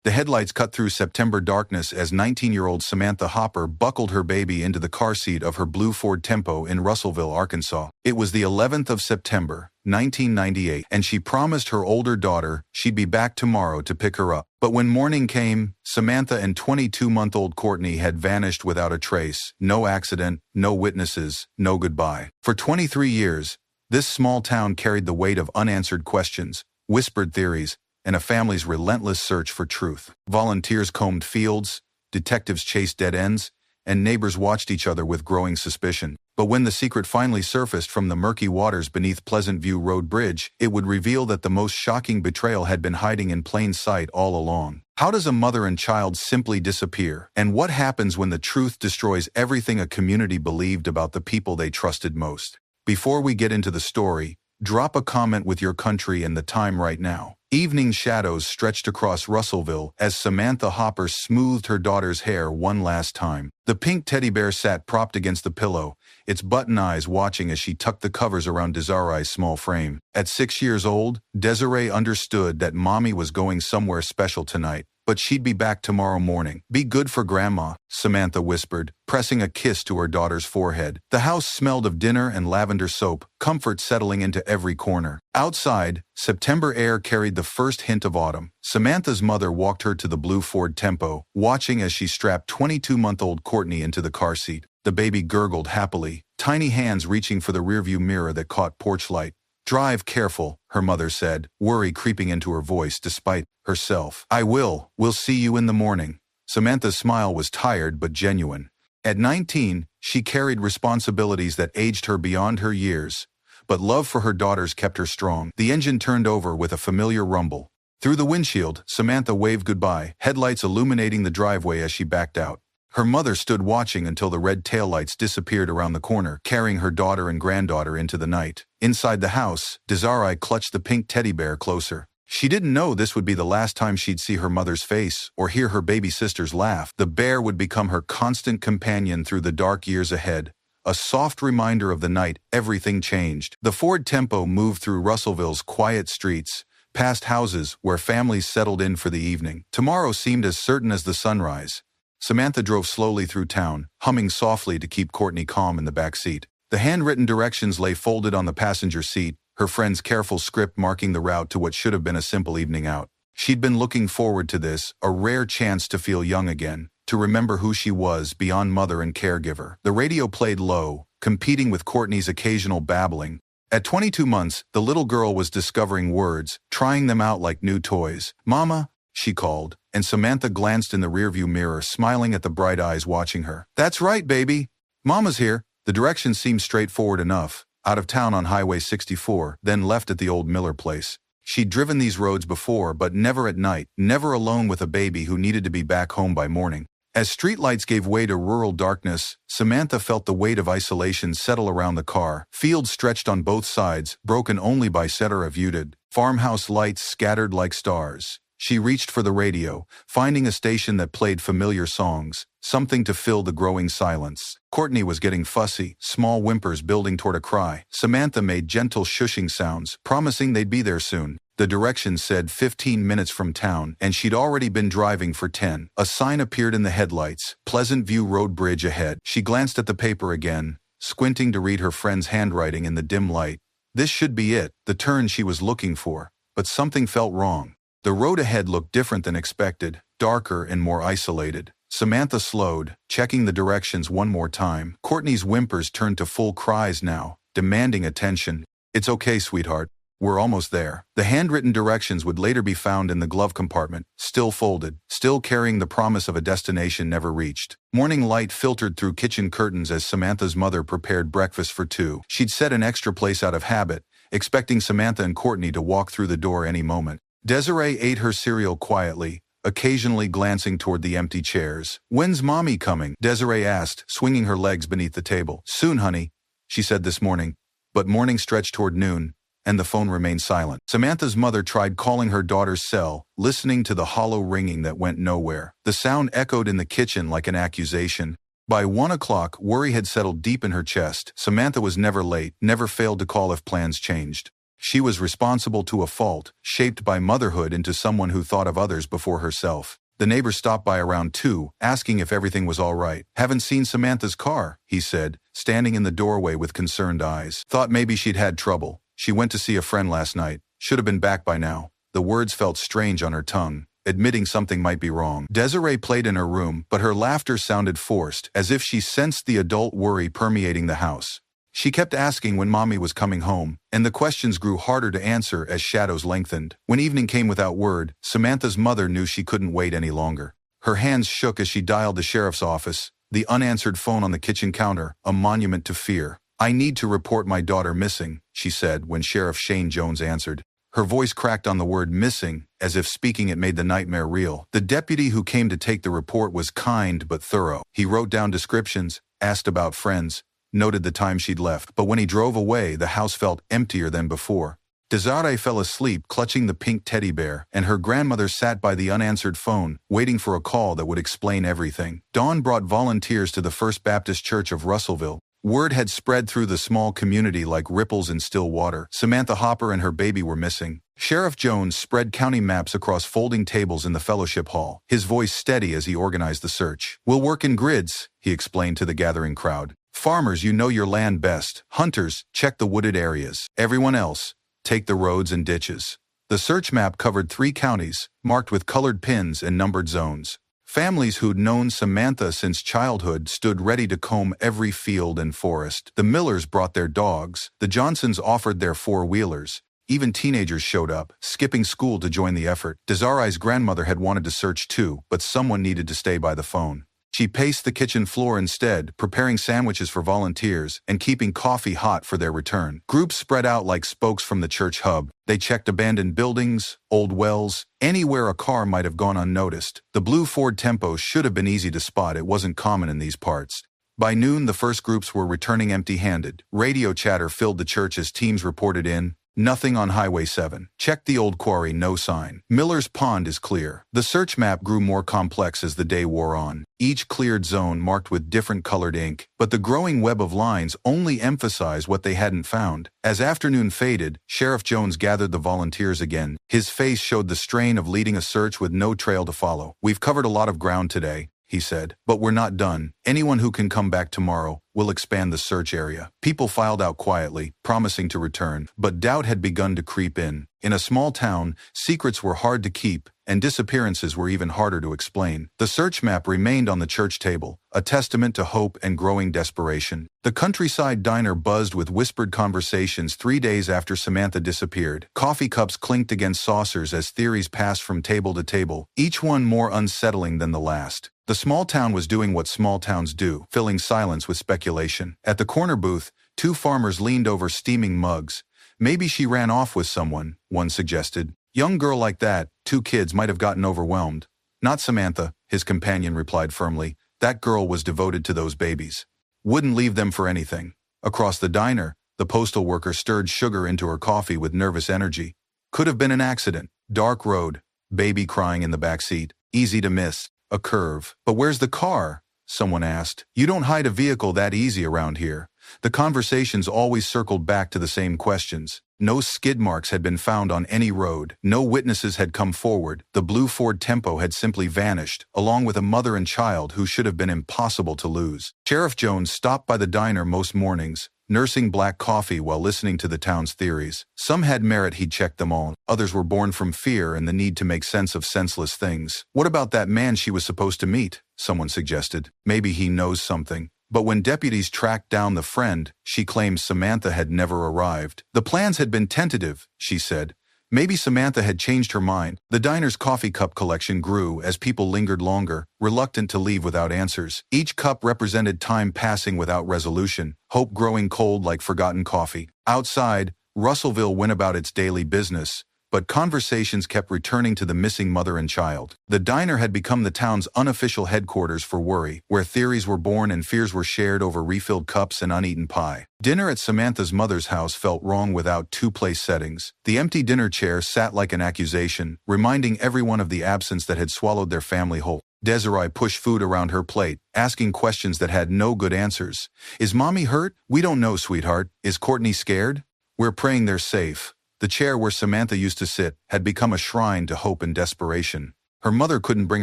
The headlights cut through September darkness as 19-year-old Samantha Hopper buckled her baby into the car seat of her blue Ford Tempo in Russellville, Arkansas. It was the 11th of September, 1998, and she promised her older daughter she'd be back tomorrow to pick her up. But when morning came, Samantha and 22-month-old Courtney had vanished without a trace. No accident, no witnesses, no goodbye. For 23 years, this small town carried the weight of unanswered questions, whispered theories, and a family's relentless search for truth. Volunteers combed fields, detectives chased dead ends, and neighbors watched each other with growing suspicion. But when the secret finally surfaced from the murky waters beneath Pleasant View Road Bridge, it would reveal that the most shocking betrayal had been hiding in plain sight all along. How does a mother and child simply disappear? And what happens when the truth destroys everything a community believed about the people they trusted most? Before we get into the story, drop a comment with your country and the time right now. Evening shadows stretched across Russellville as Samantha Hopper smoothed her daughter's hair one last time. The pink teddy bear sat propped against the pillow, its button eyes watching as she tucked the covers around Dezarae's small frame. At 6 years old, Dezarae understood that mommy was going somewhere special tonight, but she'd be back tomorrow morning. "Be good for Grandma," Samantha whispered, pressing a kiss to her daughter's forehead. The house smelled of dinner and lavender soap, comfort settling into every corner. Outside, September air carried the first hint of autumn. Samantha's mother walked her to the blue Ford Tempo, watching as she strapped 22-month-old Courtney into the car seat. The baby gurgled happily, tiny hands reaching for the rearview mirror that caught porch light. "Drive careful," her mother said, worry creeping into her voice despite herself. "I will. We'll see you in the morning." Samantha's smile was tired but genuine. At 19, she carried responsibilities that aged her beyond her years, but love for her daughters kept her strong. The engine turned over with a familiar rumble. Through the windshield, Samantha waved goodbye, headlights illuminating the driveway as she backed out. Her mother stood watching until the red taillights disappeared around the corner, carrying her daughter and granddaughter into the night. Inside the house, Dezarae clutched the pink teddy bear closer. She didn't know this would be the last time she'd see her mother's face or hear her baby sister's laugh. The bear would become her constant companion through the dark years ahead. A soft reminder of the night everything changed. The Ford Tempo moved through Russellville's quiet streets, past houses where families settled in for the evening. Tomorrow seemed as certain as the sunrise. Samantha drove slowly through town, humming softly to keep Courtney calm in the back seat. The handwritten directions lay folded on the passenger seat, her friend's careful script marking the route to what should have been a simple evening out. She'd been looking forward to this, a rare chance to feel young again, to remember who she was beyond mother and caregiver. The radio played low, competing with Courtney's occasional babbling. At 22 months, the little girl was discovering words, trying them out like new toys. "Mama," she called, and Samantha glanced in the rearview mirror, smiling at the bright eyes watching her. "That's right, baby. Mama's here." The directions seemed straightforward enough. Out of town on Highway 64, then left at the old Miller place. She'd driven these roads before, but never at night, never alone with a baby who needed to be back home by morning. As streetlights gave way to rural darkness, Samantha felt the weight of isolation settle around the car. Fields stretched on both sides, broken only by Dezarae. Farmhouse lights scattered like stars. She reached for the radio, finding a station that played familiar songs, something to fill the growing silence. Courtney was getting fussy, small whimpers building toward a cry. Samantha made gentle shushing sounds, promising they'd be there soon. The directions said 15 minutes from town, and she'd already been driving for 10. A sign appeared in the headlights, Pleasant View Road Bridge ahead. She glanced at the paper again, squinting to read her friend's handwriting in the dim light. This should be it, the turn she was looking for, but something felt wrong. The road ahead looked different than expected, darker and more isolated. Samantha slowed, checking the directions one more time. Courtney's whimpers turned to full cries now, demanding attention. "It's okay, sweetheart. We're almost there." The handwritten directions would later be found in the glove compartment, still folded, still carrying the promise of a destination never reached. Morning light filtered through kitchen curtains as Samantha's mother prepared breakfast for two. She'd set an extra place out of habit, expecting Samantha and Courtney to walk through the door any moment. Dezarae ate her cereal quietly, occasionally glancing toward the empty chairs. "When's Mommy coming?" Dezarae asked, swinging her legs beneath the table. "Soon, honey," she said this morning. But morning stretched toward noon, and the phone remained silent. Samantha's mother tried calling her daughter's cell, listening to the hollow ringing that went nowhere. The sound echoed in the kitchen like an accusation. By 1 o'clock, worry had settled deep in her chest. Samantha was never late, never failed to call if plans changed. She was responsible to a fault, shaped by motherhood into someone who thought of others before herself. The neighbor stopped by around 2, asking if everything was all right. "Haven't seen Samantha's car," he said, standing in the doorway with concerned eyes. "Thought maybe she'd had trouble. She went to see a friend last night. Should have been back by now." The words felt strange on her tongue, admitting something might be wrong. Dezarae played in her room, but her laughter sounded forced, as if she sensed the adult worry permeating the house. She kept asking when Mommy was coming home, and the questions grew harder to answer as shadows lengthened. When evening came without word, Samantha's mother knew she couldn't wait any longer. Her hands shook as she dialed the sheriff's office, the unanswered phone on the kitchen counter, a monument to fear. "I need to report my daughter missing," she said when Sheriff Shane Jones answered. Her voice cracked on the word missing, as if speaking it made the nightmare real. The deputy who came to take the report was kind but thorough. He wrote down descriptions, asked about friends, noted the time she'd left, but when he drove away, the house felt emptier than before. Dezarae fell asleep clutching the pink teddy bear, and her grandmother sat by the unanswered phone, waiting for a call that would explain everything. Dawn brought volunteers to the First Baptist Church of Russellville. Word had spread through the small community like ripples in still water. Samantha Hopper and her baby were missing. Sheriff Jones spread county maps across folding tables in the fellowship hall, his voice steady as he organized the search. "We'll work in grids," he explained to the gathering crowd. "Farmers, you know your land best. Hunters, check the wooded areas. Everyone else, take the roads and ditches." The search map covered 3 counties, marked with colored pins and numbered zones. Families who'd known Samantha since childhood stood ready to comb every field and forest. The Millers brought their dogs. The Johnsons offered their 4-wheelers. Even teenagers showed up, skipping school to join the effort. Dezarae's grandmother had wanted to search too, but someone needed to stay by the phone. She paced the kitchen floor instead, preparing sandwiches for volunteers and keeping coffee hot for their return. Groups spread out like spokes from the church hub. They checked abandoned buildings, old wells, anywhere a car might have gone unnoticed. The blue Ford Tempo should have been easy to spot. It wasn't common in these parts. By noon, the first groups were returning empty-handed. Radio chatter filled the church as teams reported in. "Nothing on Highway 7. Check the old quarry, no sign. Miller's Pond is clear." The search map grew more complex as the day wore on, each cleared zone marked with different colored ink, but the growing web of lines only emphasized what they hadn't found. As afternoon faded, Sheriff Jones gathered the volunteers again. His face showed the strain of leading a search with no trail to follow. "We've covered a lot of ground today," he said, "but we're not done. Anyone who can come back tomorrow, we'll expand the search area." People filed out quietly, promising to return, but doubt had begun to creep in. In a small town, secrets were hard to keep, and disappearances were even harder to explain. The search map remained on the church table, a testament to hope and growing desperation. The countryside diner buzzed with whispered conversations 3 days after Samantha disappeared. Coffee cups clinked against saucers as theories passed from table to table, each one more unsettling than the last. The small town was doing what small towns do, filling silence with speculation. At the corner booth, 2 farmers leaned over steaming mugs. "Maybe she ran off with someone," one suggested. "Young girl like that, 2 kids might have gotten overwhelmed." "Not Samantha," his companion replied firmly. "That girl was devoted to those babies. Wouldn't leave them for anything." Across the diner, the postal worker stirred sugar into her coffee with nervous energy. "Could have been an accident. Dark road. Baby crying in the back seat. Easy to miss. A curve." "But where's the car?" someone asked. "You don't hide a vehicle that easy around here." The conversations always circled back to the same questions. No skid marks had been found on any road. No witnesses had come forward. The blue Ford Tempo had simply vanished, along with a mother and child who should have been impossible to lose. Sheriff Jones stopped by the diner most mornings, nursing black coffee while listening to the town's theories. Some had merit, he'd checked them all. Others were born from fear and the need to make sense of senseless things. "What about that man she was supposed to meet?" someone suggested. "Maybe he knows something." But when deputies tracked down the friend, she claimed Samantha had never arrived. "The plans had been tentative," she said. Maybe Samantha had changed her mind. The diner's coffee cup collection grew as people lingered longer, reluctant to leave without answers. Each cup represented time passing without resolution, hope growing cold like forgotten coffee. Outside, Russellville went about its daily business, but conversations kept returning to the missing mother and child. The diner had become the town's unofficial headquarters for worry, where theories were born and fears were shared over refilled cups and uneaten pie. Dinner at Samantha's mother's house felt wrong without 2 place settings. The empty dinner chair sat like an accusation, reminding everyone of the absence that had swallowed their family whole. Dezarae pushed food around her plate, asking questions that had no good answers. "Is Mommy hurt? We don't know, sweetheart. Is Courtney scared? We're praying they're safe." The chair where Samantha used to sit had become a shrine to hope and desperation. Her mother couldn't bring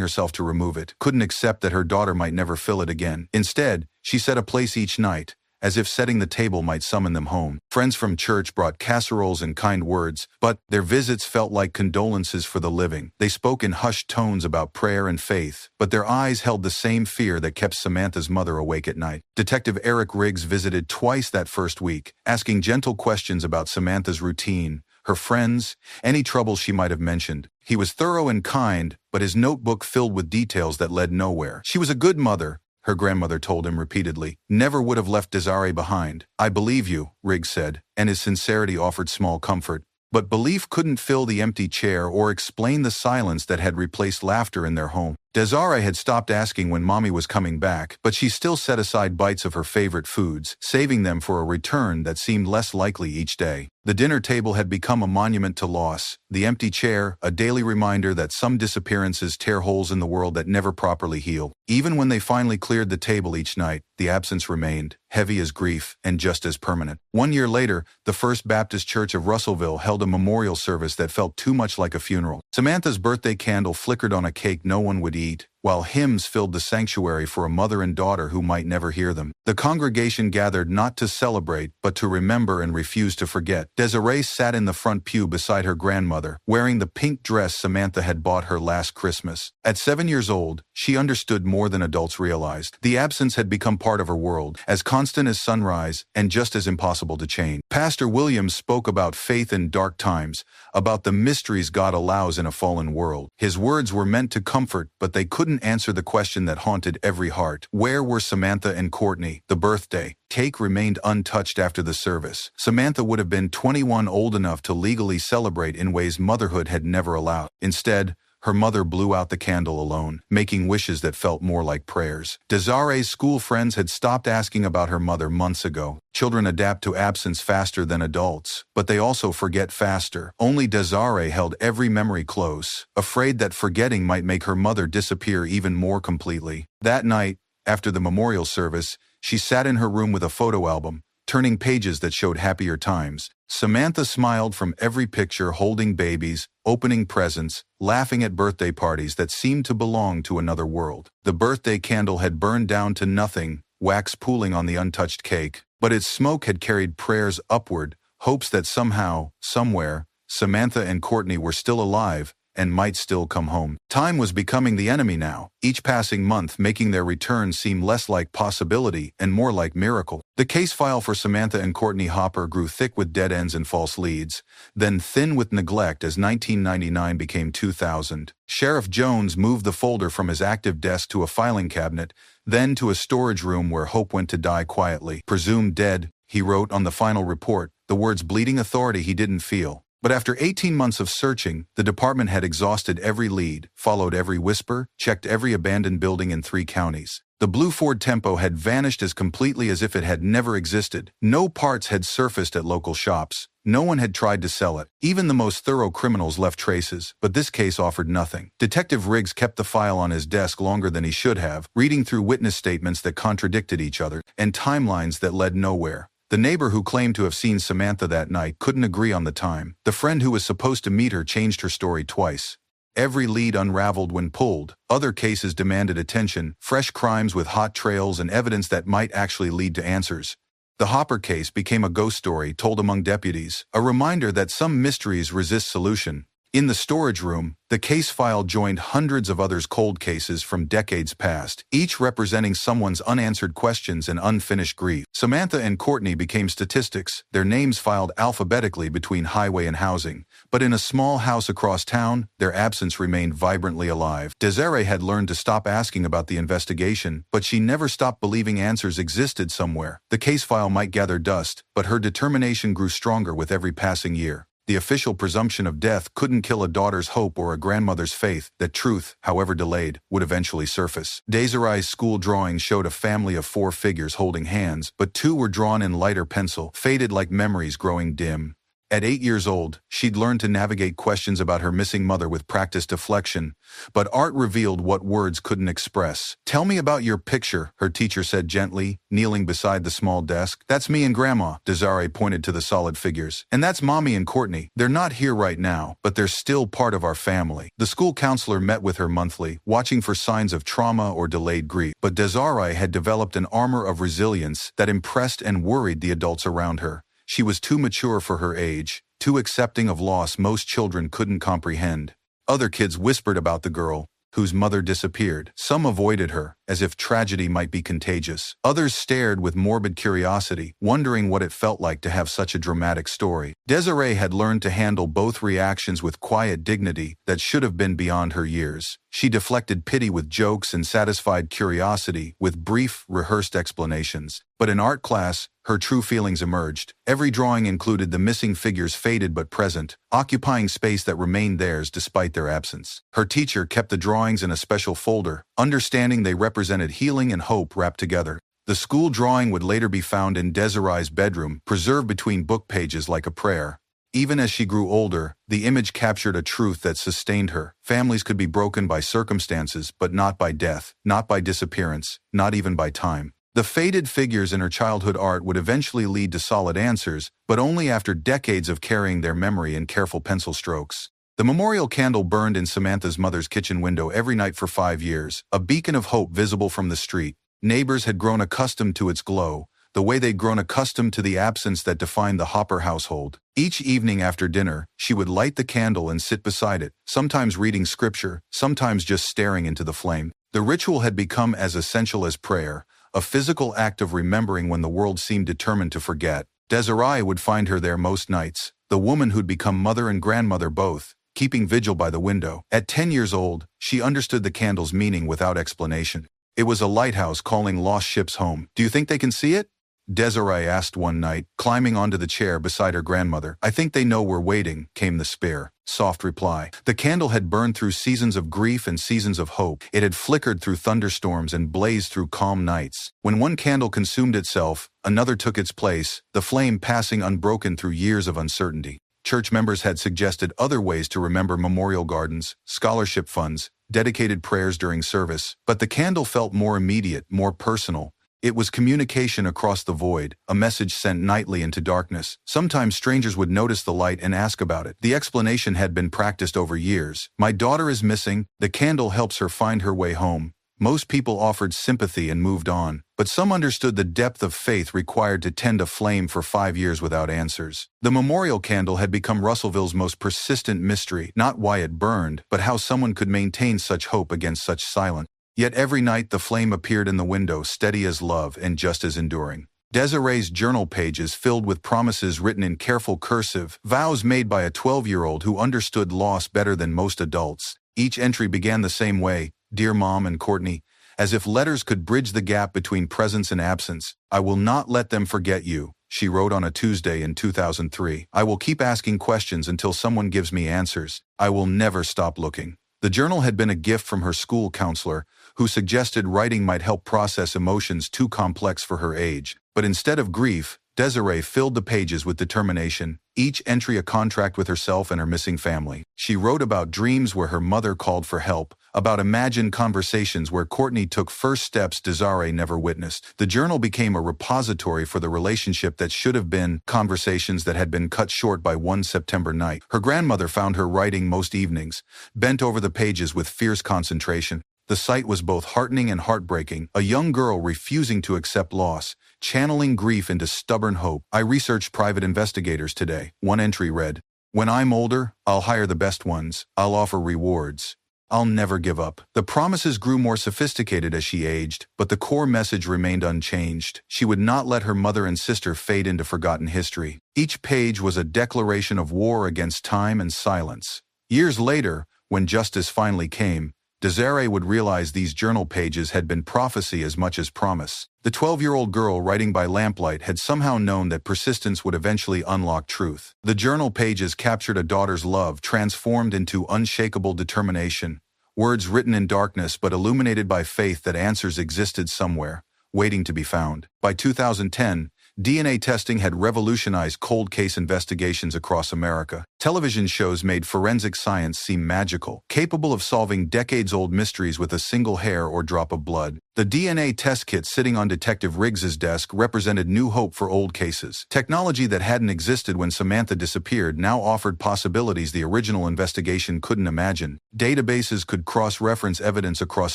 herself to remove it, couldn't accept that her daughter might never fill it again. Instead, she set a place each night, as if setting the table might summon them home. Friends from church brought casseroles and kind words, but their visits felt like condolences for the living. They spoke in hushed tones about prayer and faith, but their eyes held the same fear that kept Samantha's mother awake at night. Detective Eric Riggs visited twice that first week, asking gentle questions about Samantha's routine, her friends, any troubles she might have mentioned. He was thorough and kind, but his notebook filled with details that led nowhere. She was a good mother, her grandmother told him repeatedly. Never would have left Dezarae behind. I believe you, Riggs said, and his sincerity offered small comfort. But belief couldn't fill the empty chair or explain the silence that had replaced laughter in their home. Dezarae had stopped asking when Mommy was coming back, but she still set aside bites of her favorite foods, saving them for a return that seemed less likely each day. The dinner table had become a monument to loss, the empty chair, a daily reminder that some disappearances tear holes in the world that never properly heal. Even when they finally cleared the table each night, the absence remained, heavy as grief and just as permanent. 1 year later, the First Baptist Church of Russellville held a memorial service that felt too much like a funeral. Samantha's birthday candle flickered on a cake no one would eat, while hymns filled the sanctuary for a mother and daughter who might never hear them. The congregation gathered not to celebrate, but to remember and refuse to forget. Dezarae sat in the front pew beside her grandmother, wearing the pink dress Samantha had bought her last Christmas. At 7 years old, she understood more than adults realized. The absence had become part of her world, as constant as sunrise and just as impossible to change. Pastor Williams spoke about faith in dark times, about the mysteries God allows in a fallen world. His words were meant to comfort, but they couldn't answer the question that haunted every heart. Where were Samantha and Courtney? The birthday cake remained untouched after the service. Samantha would have been 21, old enough to legally celebrate in ways motherhood had never allowed. Instead, her mother blew out the candle alone, making wishes that felt more like prayers. Dezarae's school friends had stopped asking about her mother months ago. Children adapt to absence faster than adults, but they also forget faster. Only Dezarae held every memory close, afraid that forgetting might make her mother disappear even more completely. That night, after the memorial service, she sat in her room with a photo album, turning pages that showed happier times. Samantha smiled from every picture, holding babies, opening presents, laughing at birthday parties that seemed to belong to another world. The birthday candle had burned down to nothing, wax pooling on the untouched cake, but its smoke had carried prayers upward, hopes that somehow, somewhere, Samantha and Courtney were still alive and might still come home. Time was becoming the enemy now, each passing month making their return seem less like possibility and more like miracle. The case file for Samantha and Courtney Hopper grew thick with dead ends and false leads, then thin with neglect as 1999 became 2000. Sheriff Jones moved the folder from his active desk to a filing cabinet, then to a storage room where hope went to die quietly. Presumed dead, he wrote on the final report, the words bleeding authority he didn't feel. But after 18 months of searching, the department had exhausted every lead, followed every whisper, checked every abandoned building in 3 counties. The blue Ford Tempo had vanished as completely as if it had never existed. No parts had surfaced at local shops. No one had tried to sell it. Even the most thorough criminals left traces, but this case offered nothing. Detective Riggs kept the file on his desk longer than he should have, reading through witness statements that contradicted each other, and timelines that led nowhere. The neighbor who claimed to have seen Samantha that night couldn't agree on the time. The friend who was supposed to meet her changed her story twice. Every lead unraveled when pulled. Other cases demanded attention, fresh crimes with hot trails and evidence that might actually lead to answers. The Hopper case became a ghost story told among deputies, a reminder that some mysteries resist solution. In the storage room, the case file joined hundreds of others' cold cases from decades past, each representing someone's unanswered questions and unfinished grief. Samantha and Courtney became statistics, their names filed alphabetically between highway and housing. But in a small house across town, their absence remained vibrantly alive. Dezarae had learned to stop asking about the investigation, but she never stopped believing answers existed somewhere. The case file might gather dust, but her determination grew stronger with every passing year. The official presumption of death couldn't kill a daughter's hope or a grandmother's faith that truth, however delayed, would eventually surface. Dezarae's school drawings showed a family of 4 figures holding hands, but 2 were drawn in lighter pencil, faded like memories growing dim. At 8 years old, she'd learned to navigate questions about her missing mother with practiced deflection, but art revealed what words couldn't express. "Tell me about your picture," her teacher said gently, kneeling beside the small desk. "That's me and Grandma," Dezarae pointed to the solid figures. "And that's Mommy and Courtney. They're not here right now, but they're still part of our family." The school counselor met with her monthly, watching for signs of trauma or delayed grief. But Dezarae had developed an armor of resilience that impressed and worried the adults around her. She was too mature for her age, too accepting of loss most children couldn't comprehend. Other kids whispered about the girl, whose mother disappeared. Some avoided her, as if tragedy might be contagious. Others stared with morbid curiosity, wondering what it felt like to have such a dramatic story. Dezarae had learned to handle both reactions with quiet dignity that should have been beyond her years. She deflected pity with jokes and satisfied curiosity with brief, rehearsed explanations. But in art class, her true feelings emerged. Every drawing included the missing figures faded but present, occupying space that remained theirs despite their absence. Her teacher kept the drawings in a special folder, understanding they represented healing and hope wrapped together. The school drawing would later be found in Dezarae's bedroom, preserved between book pages like a prayer. Even as she grew older, the image captured a truth that sustained her. Families could be broken by circumstances, but not by death, not by disappearance, not even by time. The faded figures in her childhood art would eventually lead to solid answers, but only after decades of carrying their memory in careful pencil strokes. The memorial candle burned in Samantha's mother's kitchen window every night for 5 years, a beacon of hope visible from the street. Neighbors had grown accustomed to its glow, the way they'd grown accustomed to the absence that defined the Hopper household. Each evening after dinner, she would light the candle and sit beside it, sometimes reading scripture, sometimes just staring into the flame. The ritual had become as essential as prayer, a physical act of remembering when the world seemed determined to forget. Dezarae would find her there most nights, the woman who'd become mother and grandmother both, keeping vigil by the window. At 10 years old, she understood the candle's meaning without explanation. It was a lighthouse calling lost ships home. "Do you think they can see it?" Dezarae asked one night, climbing onto the chair beside her grandmother. "I think they know we're waiting," came the spare, soft reply. The candle had burned through seasons of grief and seasons of hope. It had flickered through thunderstorms and blazed through calm nights. When one candle consumed itself, another took its place, the flame passing unbroken through years of uncertainty. Church members had suggested other ways to remember: memorial gardens, scholarship funds, dedicated prayers during service. But the candle felt more immediate, more personal. It was communication across the void, a message sent nightly into darkness. Sometimes strangers would notice the light and ask about it. The explanation had been practiced over years. "My daughter is missing. The candle helps her find her way home." Most people offered sympathy and moved on, but some understood the depth of faith required to tend a flame for 5 years without answers. The memorial candle had become Russellville's most persistent mystery, not why it burned, but how someone could maintain such hope against such silence. Yet every night the flame appeared in the window, steady as love and just as enduring. Dezarae's journal pages filled with promises written in careful cursive, vows made by a 12-year-old who understood loss better than most adults. Each entry began the same way: "Dear Mom and Courtney," as if letters could bridge the gap between presence and absence. "I will not let them forget you," she wrote on a Tuesday in 2003. "I will keep asking questions until someone gives me answers. I will never stop looking." The journal had been a gift from her school counselor, who suggested writing might help process emotions too complex for her age. But instead of grief, Dezarae filled the pages with determination, each entry a contract with herself and her missing family. She wrote about dreams where her mother called for help, about imagined conversations where Courtney took first steps Dezarae never witnessed. The journal became a repository for the relationship that should have been, conversations that had been cut short by one September night. Her grandmother found her writing most evenings, bent over the pages with fierce concentration. The sight was both heartening and heartbreaking, a young girl refusing to accept loss, channeling grief into stubborn hope. "I researched private investigators today," one entry read. "When I'm older, I'll hire the best ones. I'll offer rewards. I'll never give up." The promises grew more sophisticated as she aged, but the core message remained unchanged. She would not let her mother and sister fade into forgotten history. Each page was a declaration of war against time and silence. Years later, when justice finally came, Dezarae would realize these journal pages had been prophecy as much as promise. The 12-year-old girl writing by lamplight had somehow known that persistence would eventually unlock truth. The journal pages captured a daughter's love transformed into unshakable determination, words written in darkness but illuminated by faith that answers existed somewhere, waiting to be found. By 2010, DNA testing had revolutionized cold case investigations across America. Television shows made forensic science seem magical, capable of solving decades-old mysteries with a single hair or drop of blood. The DNA test kit sitting on Detective Riggs's desk represented new hope for old cases. Technology that hadn't existed when Samantha disappeared now offered possibilities the original investigation couldn't imagine. Databases could cross-reference evidence across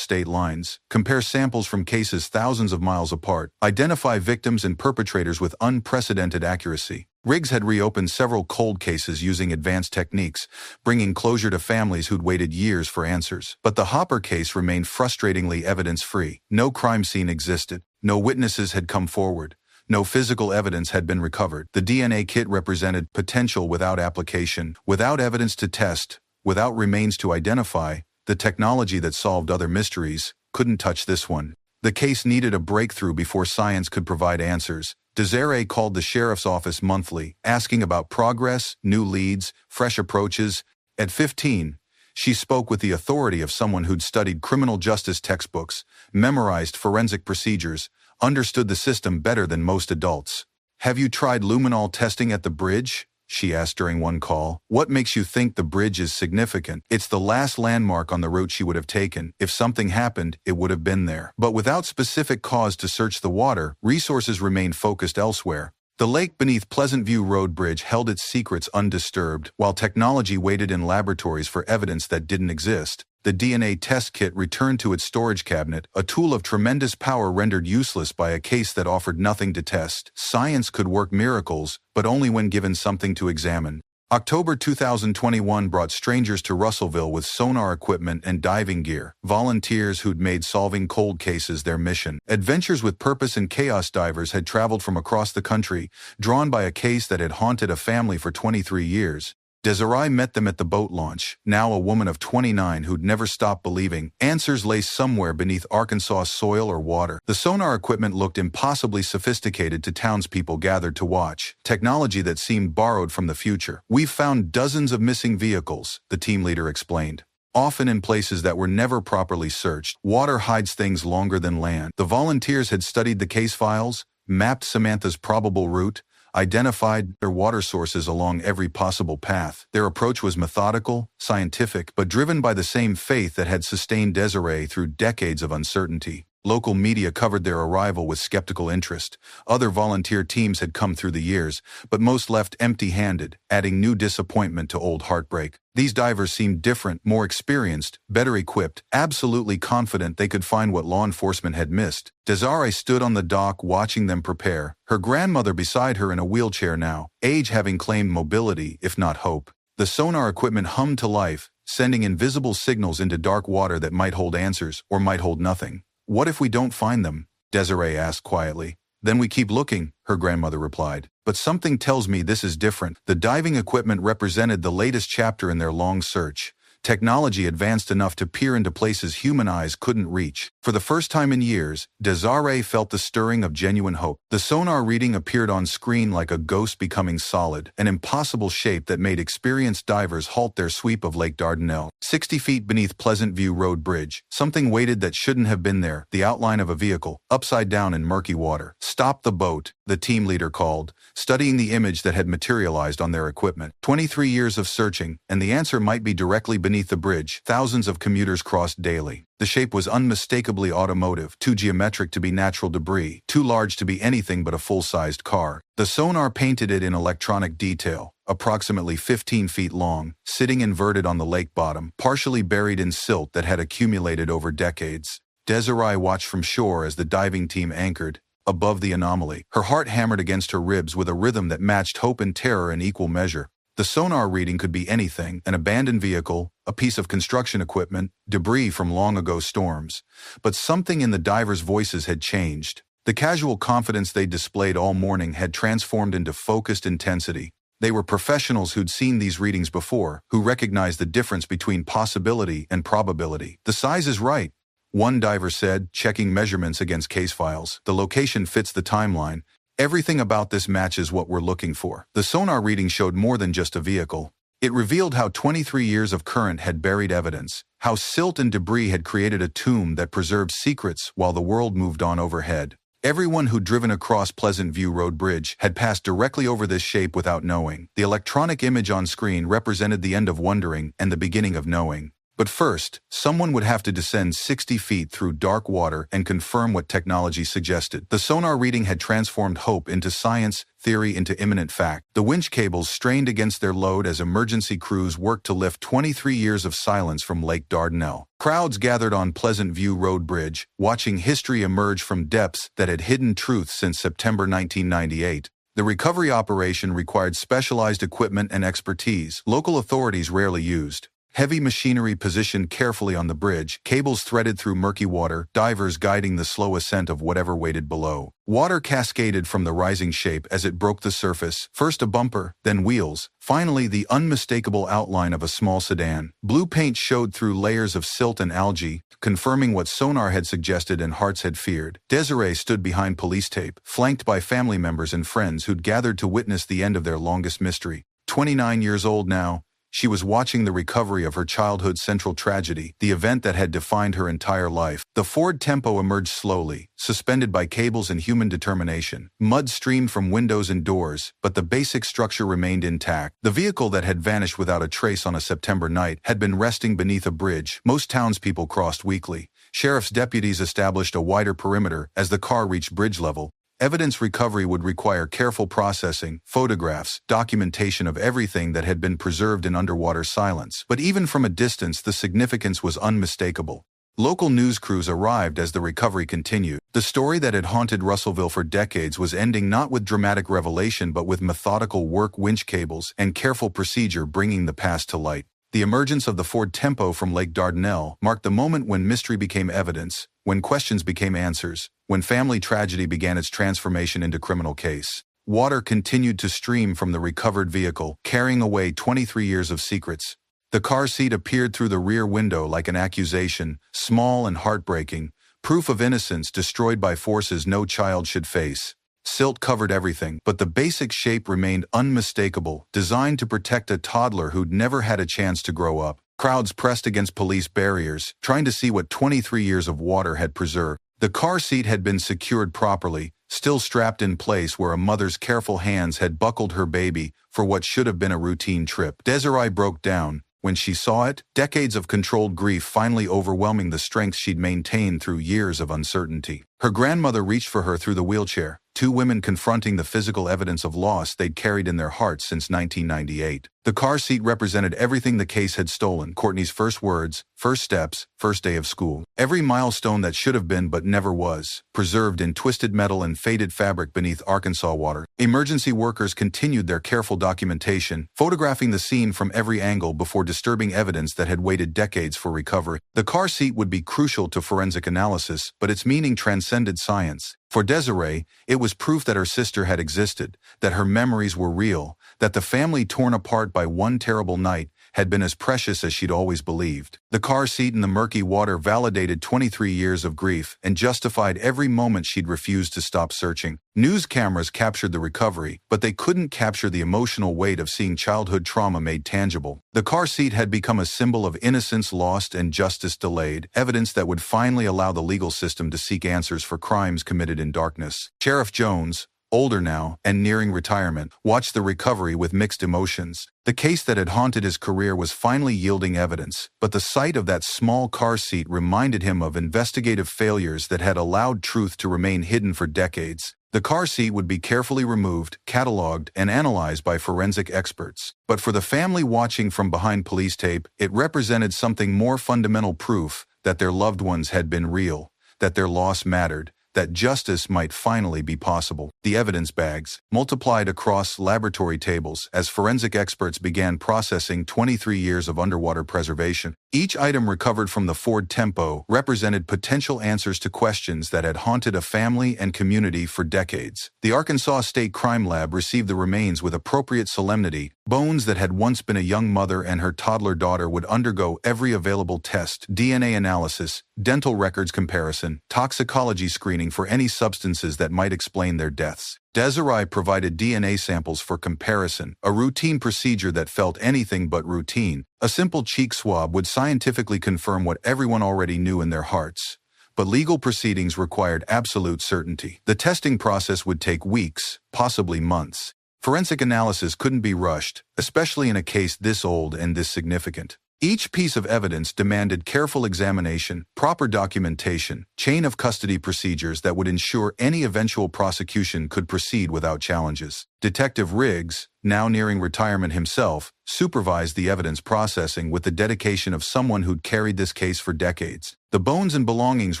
state lines, compare samples from cases thousands of miles apart, identify victims and perpetrators with unprecedented accuracy. Riggs had reopened several cold cases using advanced techniques, bringing closure to families who'd waited years for answers. But the Hopper case remained frustratingly evidence-free. No crime scene existed. No witnesses had come forward. No physical evidence had been recovered. The DNA kit represented potential without application, without evidence to test, without remains to identify. The technology that solved other mysteries couldn't touch this one. The case needed a breakthrough before science could provide answers. Dezarae called the sheriff's office monthly, asking about progress, new leads, fresh approaches. At 15, she spoke with the authority of someone who'd studied criminal justice textbooks, memorized forensic procedures, understood the system better than most adults. "Have you tried luminol testing at the bridge?" she asked during one call. "What makes you think the bridge is significant?" It's the last landmark on the route she would have taken. If something happened, it would have been there. But without specific cause to search the water, resources remained focused elsewhere. The lake beneath Pleasant View Road Bridge held its secrets undisturbed, while technology waited in laboratories for evidence that didn't exist. The DNA test kit returned to its storage cabinet, a tool of tremendous power rendered useless by a case that offered nothing to test. Science could work miracles, but only when given something to examine. October 2021 brought strangers to Russellville with sonar equipment and diving gear, volunteers who'd made solving cold cases their mission. Adventures with Purpose and Chaos divers had traveled from across the country, drawn by a case that had haunted a family for 23 years. Dezarae met them at the boat launch, now a woman of 29 who'd never stopped believing. Answers lay somewhere beneath Arkansas soil or water. The sonar equipment looked impossibly sophisticated to townspeople gathered to watch, technology that seemed borrowed from the future. "We've found dozens of missing vehicles," the team leader explained, "often in places that were never properly searched. Water hides things longer than land." The volunteers had studied the case files, mapped Samantha's probable route, identified their water sources along every possible path. Their approach was methodical, scientific, but driven by the same faith that had sustained Dezarae through decades of uncertainty. Local media covered their arrival with skeptical interest. Other volunteer teams had come through the years, but most left empty-handed, adding new disappointment to old heartbreak. These divers seemed different, more experienced, better equipped, absolutely confident they could find what law enforcement had missed. Dezarae stood on the dock watching them prepare, her grandmother beside her in a wheelchair now, age having claimed mobility, if not hope. The sonar equipment hummed to life, sending invisible signals into dark water that might hold answers, or might hold nothing. "What if we don't find them?" Dezarae asked quietly. "Then we keep looking," her grandmother replied. "But something tells me this is different." The diving equipment represented the latest chapter in their long search. Technology advanced enough to peer into places human eyes couldn't reach. For the first time in years, Dezarae felt the stirring of genuine hope. The sonar reading appeared on screen like a ghost becoming solid, an impossible shape that made experienced divers halt their sweep of Lake Dardanelle. 60 feet beneath Pleasant View Road Bridge, something waited that shouldn't have been there, the outline of a vehicle, upside down in murky water. "Stop the boat," the team leader called, studying the image that had materialized on their equipment. 23 years of searching, and the answer might be directly beneath the bridge. Thousands of commuters crossed daily. The shape was unmistakably automotive, too geometric to be natural debris, too large to be anything but a full-sized car. The sonar painted it in electronic detail, approximately 15 feet long, sitting inverted on the lake bottom, partially buried in silt that had accumulated over decades. Dezarae watched from shore as the diving team anchored above the anomaly. Her heart hammered against her ribs with a rhythm that matched hope and terror in equal measure. The sonar reading could be anything: an abandoned vehicle, a piece of construction equipment, debris from long ago storms. But something in the divers' voices had changed. The casual confidence they displayed all morning had transformed into focused intensity. They were professionals who'd seen these readings before, who recognized the difference between possibility and probability. "The size is right," one diver said, checking measurements against case files. "The location fits the timeline. Everything about this matches what we're looking for." The sonar reading showed more than just a vehicle. It revealed how 23 years of current had buried evidence, how silt and debris had created a tomb that preserved secrets while the world moved on overhead. Everyone who'd driven across Pleasant View Road Bridge had passed directly over this shape without knowing. The electronic image on screen represented the end of wondering and the beginning of knowing. But first, someone would have to descend 60 feet through dark water and confirm what technology suggested. The sonar reading had transformed hope into science, theory into imminent fact. The winch cables strained against their load as emergency crews worked to lift 23 years of silence from Lake Dardanelle. Crowds gathered on Pleasant View Road Bridge, watching history emerge from depths that had hidden truth since September 1998. The recovery operation required specialized equipment and expertise local authorities rarely used. Heavy machinery positioned carefully on the bridge, cables threaded through murky water, divers guiding the slow ascent of whatever waited below. Water cascaded from the rising shape as it broke the surface, first a bumper, then wheels, finally the unmistakable outline of a small sedan. Blue paint showed through layers of silt and algae, confirming what sonar had suggested and hearts had feared. Dezarae stood behind police tape, flanked by family members and friends who'd gathered to witness the end of their longest mystery. 29 years old now, she was watching the recovery of her childhood's central tragedy, the event that had defined her entire life. The Ford Tempo emerged slowly, suspended by cables and human determination. Mud streamed from windows and doors, but the basic structure remained intact. The vehicle that had vanished without a trace on a September night had been resting beneath a bridge most townspeople crossed weekly. Sheriff's deputies established a wider perimeter as the car reached bridge level. Evidence recovery would require careful processing, photographs, documentation of everything that had been preserved in underwater silence. But even from a distance, the significance was unmistakable. Local news crews arrived as the recovery continued. The story that had haunted Russellville for decades was ending not with dramatic revelation but with methodical work, winch cables, and careful procedure bringing the past to light. The emergence of the Ford Tempo from Lake Dardanelle marked the moment when mystery became evidence, when questions became answers, when family tragedy began its transformation into criminal case. Water continued to stream from the recovered vehicle, carrying away 23 years of secrets. The car seat appeared through the rear window like an accusation, small and heartbreaking, proof of innocence destroyed by forces no child should face. Silt covered everything, but the basic shape remained unmistakable, designed to protect a toddler who'd never had a chance to grow up. Crowds pressed against police barriers, trying to see what 23 years of water had preserved. The car seat had been secured properly, still strapped in place where a mother's careful hands had buckled her baby for what should have been a routine trip. Dezarae broke down. When she saw it, decades of controlled grief finally overwhelming the strength she'd maintained through years of uncertainty. Her grandmother reached for her through the wheelchair, two women confronting the physical evidence of loss they'd carried in their hearts since 1998. The car seat represented everything the case had stolen: Courtney's first words, first steps, first day of school. Every milestone that should have been but never was, preserved in twisted metal and faded fabric beneath Arkansas water. Emergency workers continued their careful documentation, photographing the scene from every angle before disturbing evidence that had waited decades for recovery. The car seat would be crucial to forensic analysis, but its meaning transcended science. For Dezarae, it was proof that her sister had existed, that her memories were real, that the family torn apart by one terrible night had been as precious as she'd always believed. The car seat in the murky water validated 23 years of grief and justified every moment she'd refused to stop searching. News cameras captured the recovery, but they couldn't capture the emotional weight of seeing childhood trauma made tangible. The car seat had become a symbol of innocence lost and justice delayed, evidence that would finally allow the legal system to seek answers for crimes committed in darkness. Sheriff Jones, older now and nearing retirement, watched the recovery with mixed emotions. The case that had haunted his career was finally yielding evidence, but the sight of that small car seat reminded him of investigative failures that had allowed truth to remain hidden for decades. The car seat would be carefully removed, cataloged, and analyzed by forensic experts. But for the family watching from behind police tape, it represented something more fundamental: proof that their loved ones had been real, that their loss mattered, that justice might finally be possible. The evidence bags multiplied across laboratory tables as forensic experts began processing 23 years of underwater preservation. Each item recovered from the Ford Tempo represented potential answers to questions that had haunted a family and community for decades. The Arkansas State Crime Lab received the remains with appropriate solemnity. Bones that had once been a young mother and her toddler daughter would undergo every available test: DNA analysis, dental records comparison, toxicology screening for any substances that might explain their deaths. Dezarae provided DNA samples for comparison, a routine procedure that felt anything but routine. A simple cheek swab would scientifically confirm what everyone already knew in their hearts. but legal proceedings required absolute certainty. The testing process would take weeks, possibly months. Forensic analysis couldn't be rushed, especially in a case this old and this significant. Each piece of evidence demanded careful examination, proper documentation, chain of custody procedures that would ensure any eventual prosecution could proceed without challenges. Detective Riggs, now nearing retirement himself, supervised the evidence processing with the dedication of someone who'd carried this case for decades. The bones and belongings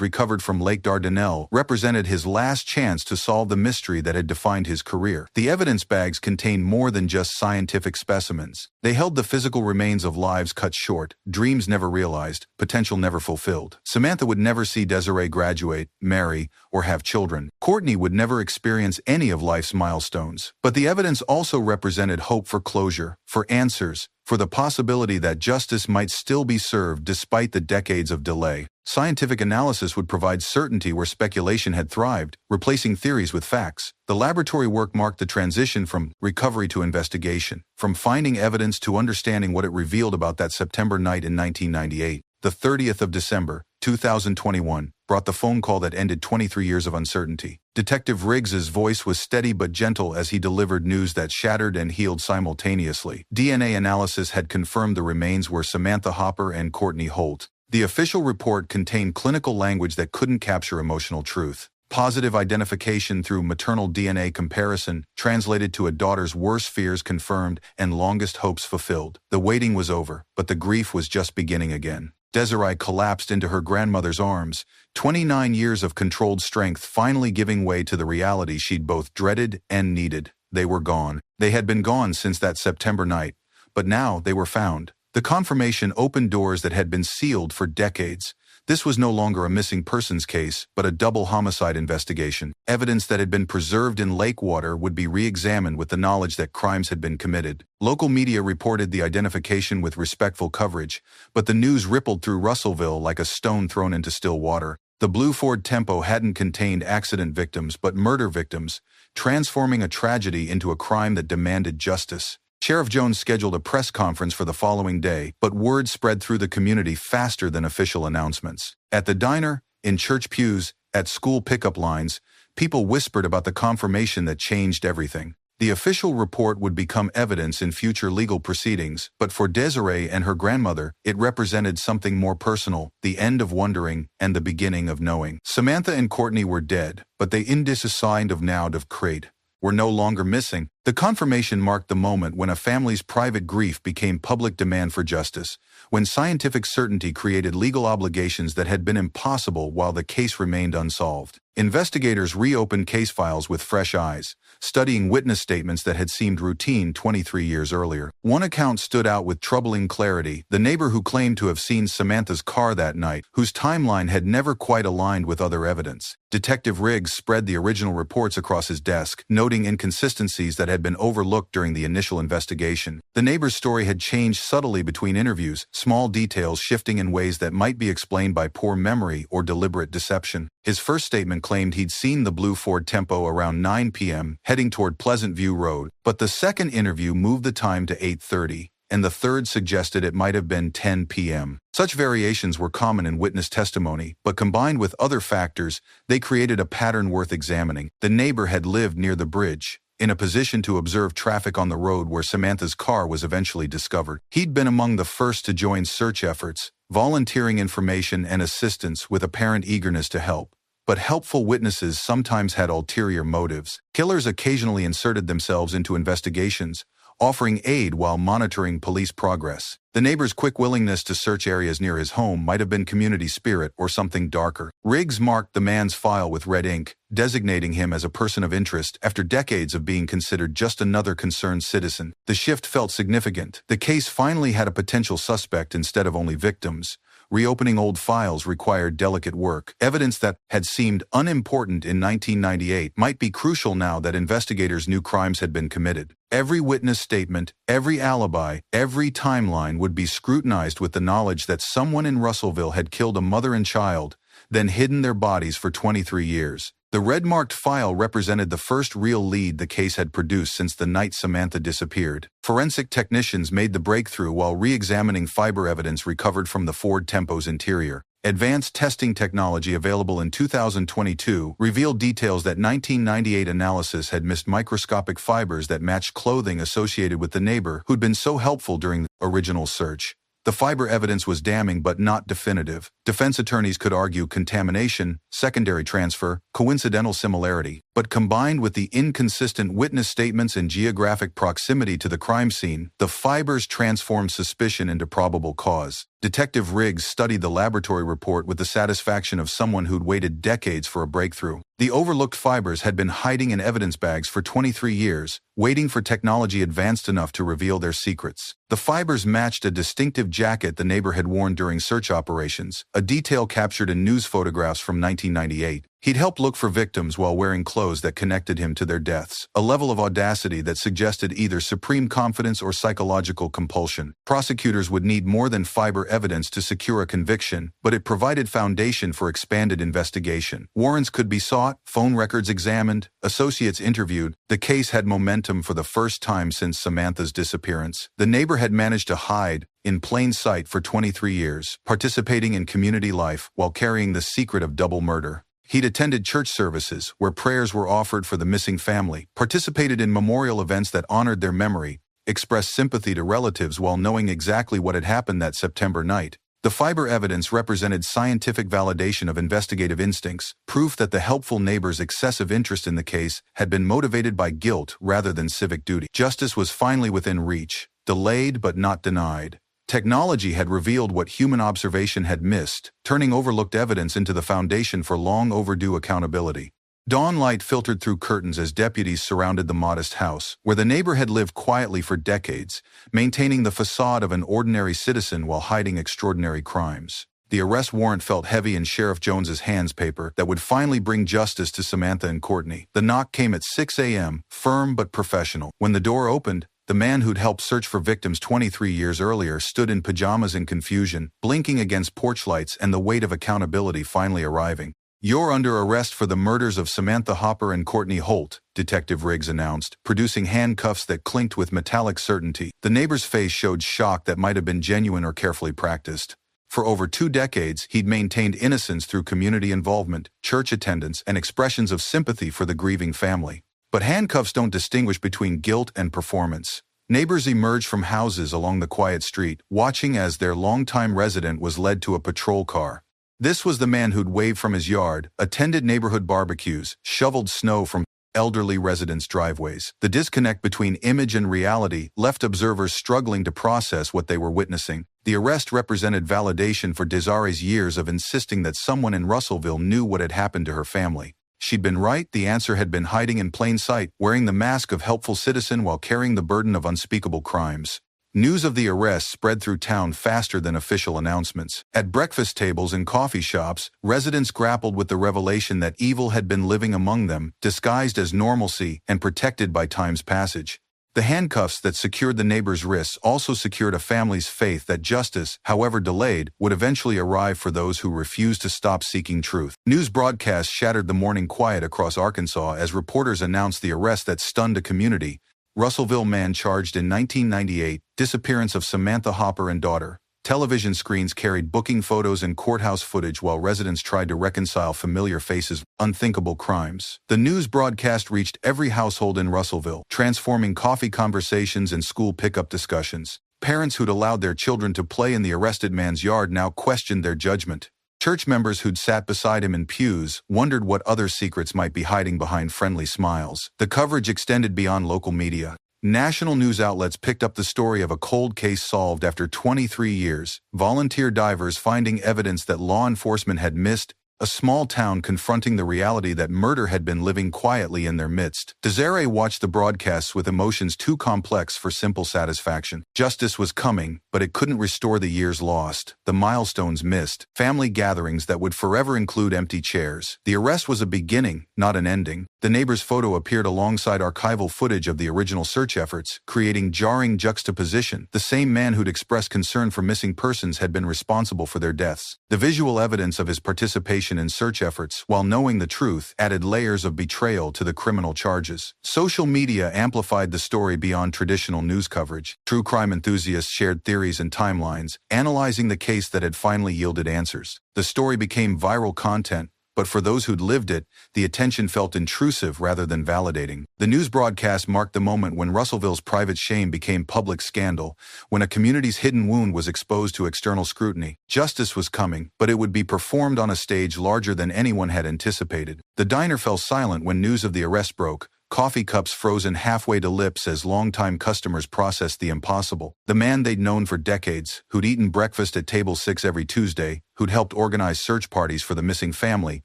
recovered from Lake Dardanelle represented his last chance to solve the mystery that had defined his career. The evidence bags contained more than just scientific specimens. They held the physical remains of lives cut short, dreams never realized, potential never fulfilled. Samantha would never see Dezarae graduate, marry, or have children. Courtney would never experience any of life's milestones. But the evidence also represented hope for closure, for answers, for the possibility that justice might still be served despite the decades of delay. Scientific analysis would provide certainty where speculation had thrived, replacing theories with facts. The laboratory work marked the transition from recovery to investigation, from finding evidence to understanding what it revealed about that September night in 1998. The 30th of December, 2021, brought the phone call that ended 23 years of uncertainty. Detective Riggs's voice was steady but gentle as he delivered news that shattered and healed simultaneously. DNA analysis had confirmed the remains were Samantha Hopper and Courtney Holt. The official report contained clinical language that couldn't capture emotional truth. Positive identification through maternal DNA comparison translated to a daughter's worst fears confirmed and longest hopes fulfilled. The waiting was over, but the grief was just beginning again. Dezarae collapsed into her grandmother's arms, 29 years of controlled strength finally giving way to the reality she'd both dreaded and needed. They were gone. They had been gone since that September night, but now they were found. The confirmation opened doors that had been sealed for decades. This was no longer a missing persons case, but a double homicide investigation. Evidence that had been preserved in lake water would be re-examined with the knowledge that crimes had been committed. Local media reported the identification with respectful coverage, but the news rippled through Russellville like a stone thrown into still water. The blue Ford Tempo hadn't contained accident victims but murder victims, transforming a tragedy into a crime that demanded justice. Sheriff Jones scheduled a press conference for the following day, but word spread through the community faster than official announcements. At the diner, in church pews, at school pickup lines, people whispered about the confirmation that changed everything. The official report would become evidence in future legal proceedings, but for Dezarae and her grandmother, it represented something more personal, the end of wondering and the beginning of knowing. Samantha and Courtney were dead, but they indissocied of now of crate. Were no longer missing. The confirmation marked the moment when a family's private grief became public demand for justice, when scientific certainty created legal obligations that had been impossible while the case remained unsolved. Investigators reopened case files with fresh eyes, studying witness statements that had seemed routine 23 years earlier. One account stood out with troubling clarity: the neighbor who claimed to have seen Samantha's car that night, whose timeline had never quite aligned with other evidence. Detective Riggs spread the original reports across his desk, noting inconsistencies that had been overlooked during the initial investigation. The neighbor's story had changed subtly between interviews, small details shifting in ways that might be explained by poor memory or deliberate deception. His first statement claimed he'd seen the blue Ford Tempo around 9 p.m., heading toward Pleasant View Road, but the second interview moved the time to 8:30, and the third suggested it might have been 10 p.m. Such variations were common in witness testimony, but combined with other factors, they created a pattern worth examining. The neighbor had lived near the bridge, in a position to observe traffic on the road where Samantha's car was eventually discovered. He'd been among the first to join search efforts, volunteering information and assistance with apparent eagerness to help. But helpful witnesses sometimes had ulterior motives. Killers occasionally inserted themselves into investigations, offering aid while monitoring police progress. The neighbor's quick willingness to search areas near his home might have been community spirit or something darker. Riggs marked the man's file with red ink, designating him as a person of interest after decades of being considered just another concerned citizen. The shift felt significant. The case finally had a potential suspect instead of only victims. Reopening old files required delicate work. Evidence that had seemed unimportant in 1998 might be crucial now that investigators knew crimes had been committed. Every witness statement, every alibi, every timeline would be scrutinized with the knowledge that someone in Russellville had killed a mother and child, then hidden their bodies for 23 years. The red-marked file represented the first real lead the case had produced since the night Samantha disappeared. Forensic technicians made the breakthrough while re-examining fiber evidence recovered from the Ford Tempo's interior. Advanced testing technology available in 2022 revealed details that 1998 analysis had missed microscopic fibers that matched clothing associated with the neighbor who'd been so helpful during the original search. The fiber evidence was damning but not definitive. Defense attorneys could argue contamination, secondary transfer, coincidental similarity, but combined with the inconsistent witness statements and geographic proximity to the crime scene, the fibers transformed suspicion into probable cause. Detective Riggs studied the laboratory report with the satisfaction of someone who'd waited decades for a breakthrough. The overlooked fibers had been hiding in evidence bags for 23 years, waiting for technology advanced enough to reveal their secrets. The fibers matched a distinctive jacket the neighbor had worn during search operations, a detail captured in news photographs from 1998. He'd helped look for victims while wearing clothes that connected him to their deaths, a level of audacity that suggested either supreme confidence or psychological compulsion. Prosecutors would need more than fiber evidence to secure a conviction, but it provided foundation for expanded investigation. Warrants could be sought, phone records examined, associates interviewed. The case had momentum for the first time since Samantha's disappearance. The neighbor had managed to hide in plain sight for 23 years, participating in community life while carrying the secret of double murder. He'd attended church services where prayers were offered for the missing family, participated in memorial events that honored their memory, expressed sympathy to relatives while knowing exactly what had happened that September night. The fiber evidence represented scientific validation of investigative instincts, proof that the helpful neighbor's excessive interest in the case had been motivated by guilt rather than civic duty. Justice was finally within reach, delayed but not denied. Technology had revealed what human observation had missed, turning overlooked evidence into the foundation for long overdue accountability. Dawn light filtered through curtains as deputies surrounded the modest house, where the neighbor had lived quietly for decades, maintaining the facade of an ordinary citizen while hiding extraordinary crimes. The arrest warrant felt heavy in Sheriff Jones's hands paper that would finally bring justice to Samantha and Courtney. The knock came at 6 a.m., firm but professional. When the door opened, the man who'd helped search for victims 23 years earlier stood in pajamas in confusion, blinking against porch lights and the weight of accountability finally arriving. "You're under arrest for the murders of Samantha Hopper and Courtney Holt," Detective Riggs announced, producing handcuffs that clinked with metallic certainty. The neighbor's face showed shock that might have been genuine or carefully practiced. For over 2 decades, he'd maintained innocence through community involvement, church attendance, and expressions of sympathy for the grieving family. But handcuffs don't distinguish between guilt and performance. Neighbors emerged from houses along the quiet street, watching as their longtime resident was led to a patrol car. This was the man who'd waved from his yard, attended neighborhood barbecues, shoveled snow from elderly residents' driveways. The disconnect between image and reality left observers struggling to process what they were witnessing. The arrest represented validation for Dezare's years of insisting that someone in Russellville knew what had happened to her family. She'd been right, the answer had been hiding in plain sight, wearing the mask of helpful citizen while carrying the burden of unspeakable crimes. News of the arrest spread through town faster than official announcements. At breakfast tables and coffee shops, residents grappled with the revelation that evil had been living among them, disguised as normalcy and protected by time's passage. The handcuffs that secured the neighbor's wrists also secured a family's faith that justice, however delayed, would eventually arrive for those who refused to stop seeking truth. News broadcasts shattered the morning quiet across Arkansas as reporters announced the arrest that stunned a community. Russellville man charged in 1998, disappearance of Samantha Hopper and daughter. Television screens carried booking photos and courthouse footage while residents tried to reconcile familiar faces, unthinkable crimes. The news broadcast reached every household in Russellville, transforming coffee conversations and school pickup discussions. Parents who'd allowed their children to play in the arrested man's yard now questioned their judgment. Church members who'd sat beside him in pews wondered what other secrets might be hiding behind friendly smiles. The coverage extended beyond local media. National news outlets picked up the story of a cold case solved after 23 years, volunteer divers finding evidence that law enforcement had missed, a small town confronting the reality that murder had been living quietly in their midst. Dezarae watched the broadcasts with emotions too complex for simple satisfaction. Justice was coming, but it couldn't restore the years lost, the milestones missed, family gatherings that would forever include empty chairs. The arrest was a beginning, not an ending. The neighbor's photo appeared alongside archival footage of the original search efforts, creating jarring juxtaposition. The same man who'd expressed concern for missing persons had been responsible for their deaths. The visual evidence of his participation desperation in search efforts, while knowing the truth added layers of betrayal to the criminal charges. Social media amplified the story beyond traditional news coverage. True crime enthusiasts shared theories and timelines, analyzing the case that had finally yielded answers. The story became viral content, but for those who'd lived it, the attention felt intrusive rather than validating. The news broadcast marked the moment when Russellville's private shame became public scandal, when a community's hidden wound was exposed to external scrutiny. Justice was coming, but it would be performed on a stage larger than anyone had anticipated. The diner fell silent when news of the arrest broke, coffee cups frozen halfway to lips as longtime customers processed the impossible. The man they'd known for decades, who'd eaten breakfast at table 6 every Tuesday, who'd helped organize search parties for the missing family,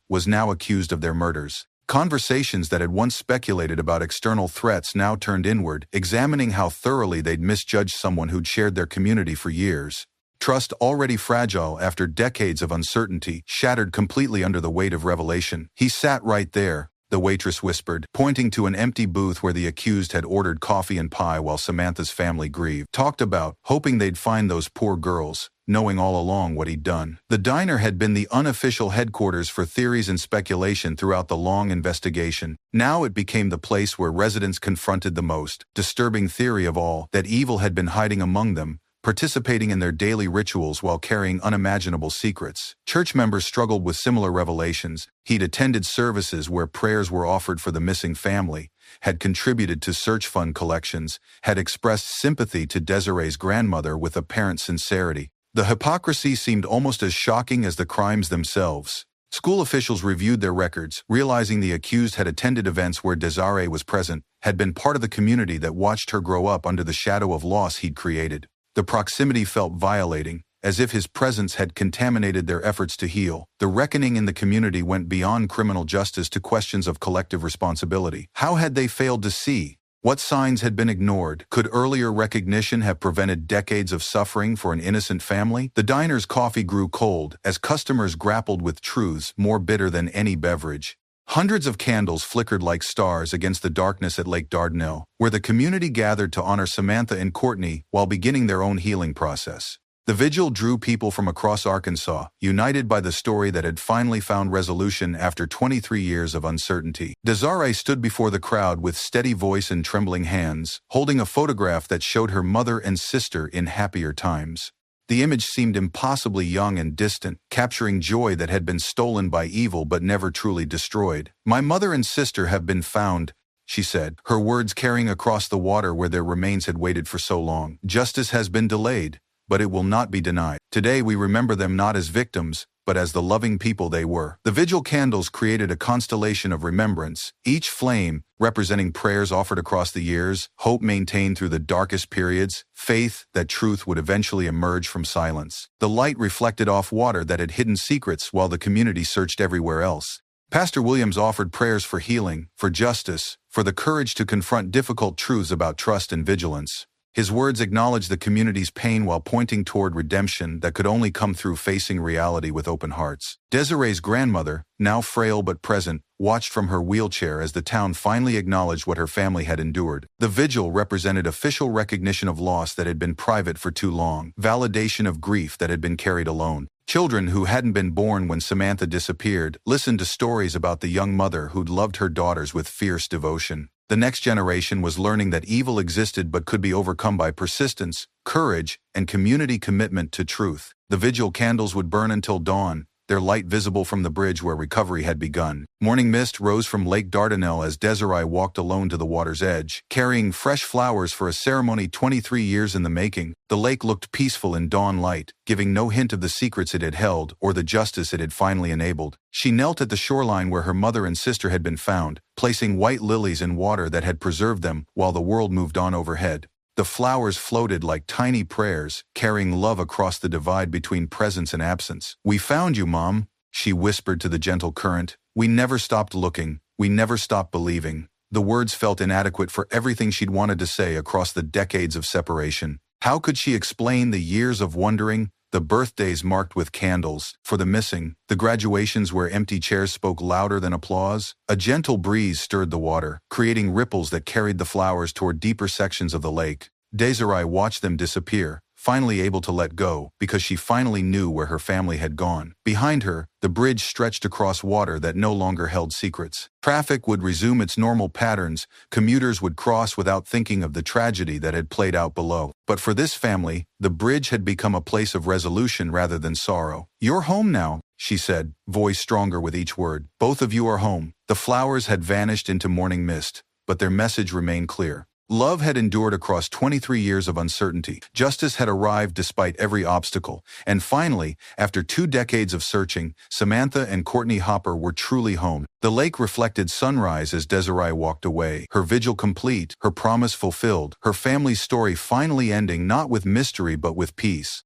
was now accused of their murders. Conversations that had once speculated about external threats now turned inward, examining how thoroughly they'd misjudged someone who'd shared their community for years. Trust, already fragile after decades of uncertainty, shattered completely under the weight of revelation. "He sat right there," the waitress whispered, pointing to an empty booth where the accused had ordered coffee and pie while Samantha's family grieved. "Talked about hoping they'd find those poor girls, knowing all along what he'd done." The diner had been the unofficial headquarters for theories and speculation throughout the long investigation. Now it became the place where residents confronted the most disturbing theory of all, that evil had been hiding among them, participating in their daily rituals while carrying unimaginable secrets. Church members struggled with similar revelations. He'd attended services where prayers were offered for the missing family, had contributed to search fund collections, had expressed sympathy to Dezarae's grandmother with apparent sincerity. The hypocrisy seemed almost as shocking as the crimes themselves. School officials reviewed their records, realizing the accused had attended events where Dezarae was present, had been part of the community that watched her grow up under the shadow of loss he'd created. The proximity felt violating, as if his presence had contaminated their efforts to heal. The reckoning in the community went beyond criminal justice to questions of collective responsibility. How had they failed to see? What signs had been ignored? Could earlier recognition have prevented decades of suffering for an innocent family? The diner's coffee grew cold as customers grappled with truths more bitter than any beverage. Hundreds of candles flickered like stars against the darkness at Lake Dardanelle, where the community gathered to honor Samantha and Courtney while beginning their own healing process. The vigil drew people from across Arkansas, united by the story that had finally found resolution after 23 years of uncertainty. Dezarae stood before the crowd with steady voice and trembling hands, holding a photograph that showed her mother and sister in happier times. The image seemed impossibly young and distant, capturing joy that had been stolen by evil but never truly destroyed. "My mother and sister have been found," she said, her words carrying across the water where their remains had waited for so long. "Justice has been delayed, but it will not be denied. Today we remember them not as victims, but as the loving people they were." The vigil candles created a constellation of remembrance, each flame representing prayers offered across the years, hope maintained through the darkest periods, faith that truth would eventually emerge from silence. The light reflected off water that had hidden secrets while the community searched everywhere else. Pastor Williams offered prayers for healing, for justice, for the courage to confront difficult truths about trust and vigilance. His words acknowledged the community's pain while pointing toward redemption that could only come through facing reality with open hearts. Dezarae's grandmother, now frail but present, watched from her wheelchair as the town finally acknowledged what her family had endured. The vigil represented official recognition of loss that had been private for too long, validation of grief that had been carried alone. Children who hadn't been born when Samantha disappeared listened to stories about the young mother who'd loved her daughters with fierce devotion. The next generation was learning that evil existed but could be overcome by persistence, courage, and community commitment to truth. The vigil candles would burn until dawn, their light visible from the bridge where recovery had begun. Morning mist rose from Lake Dardanelle as Dezarae walked alone to the water's edge, carrying fresh flowers for a ceremony 23 years in the making. The lake looked peaceful in dawn light, giving no hint of the secrets it had held or the justice it had finally enabled. She knelt at the shoreline where her mother and sister had been found, placing white lilies in water that had preserved them while the world moved on overhead. The flowers floated like tiny prayers, carrying love across the divide between presence and absence. "We found you, Mom," she whispered to the gentle current. "We never stopped looking. We never stopped believing." The words felt inadequate for everything she'd wanted to say across the decades of separation. How could she explain the years of wondering, the birthdays marked with candles for the missing, the graduations where empty chairs spoke louder than applause? A gentle breeze stirred the water, creating ripples that carried the flowers toward deeper sections of the lake. Dezarae watched them disappear, finally able to let go, because she finally knew where her family had gone. Behind her, the bridge stretched across water that no longer held secrets. Traffic would resume its normal patterns, commuters would cross without thinking of the tragedy that had played out below. But for this family, the bridge had become a place of resolution rather than sorrow. "You're home now," she said, voice stronger with each word. "Both of you are home." The flowers had vanished into morning mist, but their message remained clear. Love had endured across 23 years of uncertainty. Justice had arrived despite every obstacle. And finally, after 2 decades of searching, Samantha and Courtney Hopper were truly home. The lake reflected sunrise as Dezarae walked away, her vigil complete, her promise fulfilled, her family's story finally ending not with mystery but with peace.